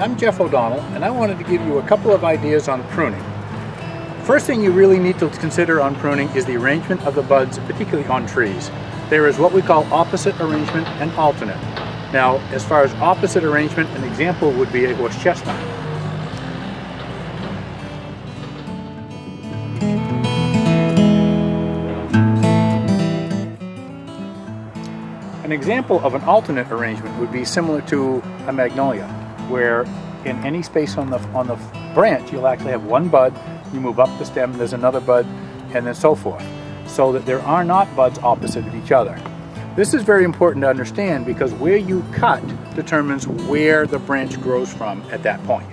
I'm Jeff O'Donnell, and I wanted to give you a couple of ideas on pruning. First thing you really need to consider on pruning is the arrangement of the buds, particularly on trees. There is what we call opposite arrangement and alternate. Now, as far as opposite arrangement, an example would be a horse chestnut. An example of an alternate arrangement would be similar to a magnolia, where in any space on the branch you'll actually have one bud, you move up the stem, there's another bud, and then so forth, so that there are not buds opposite of each other. This is very important to understand because where you cut determines where the branch grows from at that point.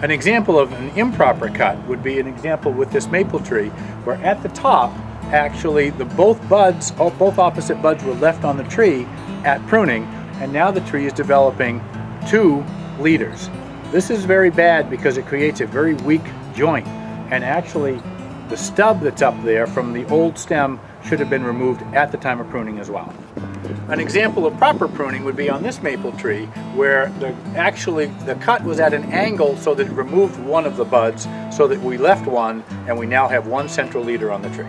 An example of an improper cut would be an example with this maple tree, where at the top actually both opposite buds were left on the tree at pruning, and now the tree is developing two leaders. This is very bad because it creates a very weak joint, and actually the stub that's up there from the old stem should have been removed at the time of pruning as well. An example of proper pruning would be on this maple tree, where actually the cut was at an angle so that it removed one of the buds, so that we left one and we now have one central leader on the tree.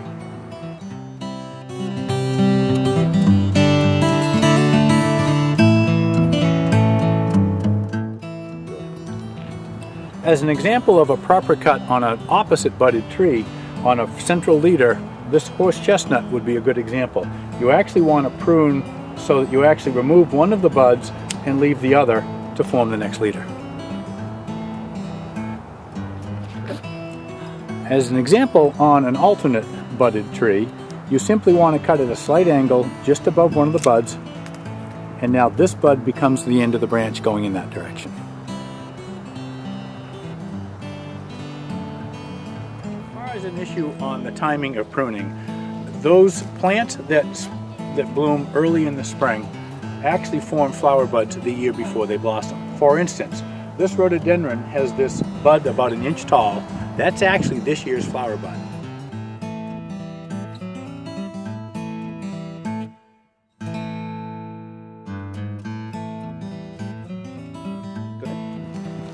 As an example of a proper cut on an opposite budded tree, on a central leader, this horse chestnut would be a good example. You actually want to prune so that you actually remove one of the buds and leave the other to form the next leader. As an example on an alternate budded tree, you simply want to cut at a slight angle just above one of the buds, and now this bud becomes the end of the branch going in that direction. As an issue on the timing of pruning, those plants that bloom early in the spring actually form flower buds the year before they blossom. For instance, this rhododendron has this bud about an inch tall. That's actually this year's flower bud.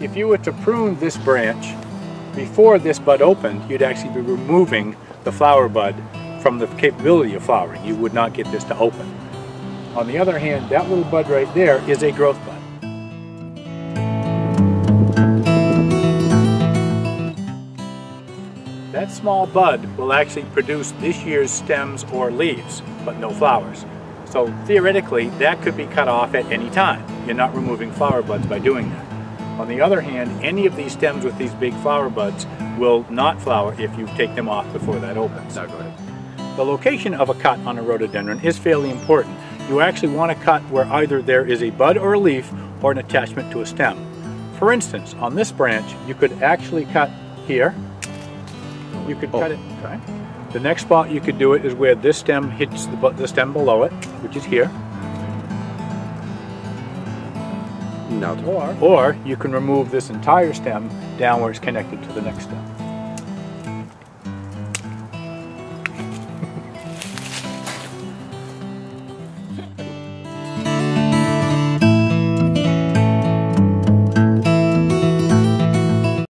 If you were to prune this branch before this bud opened, you'd actually be removing the flower bud from the capability of flowering. You would not get this to open. On the other hand, that little bud right there is a growth bud. That small bud will actually produce this year's stems or leaves, but no flowers. So theoretically, that could be cut off at any time. You're not removing flower buds by doing that. On the other hand, any of these stems with these big flower buds will not flower if you take them off before that opens. Now go ahead. The location of a cut on a rhododendron is fairly important. You actually want to cut where either there is a bud or a leaf or an attachment to a stem. For instance, on this branch, you could actually cut here. You could cut it. Okay. The next spot you could do it is where this stem hits the stem below it, which is here. Or you can remove this entire stem down where it's connected to the next stem.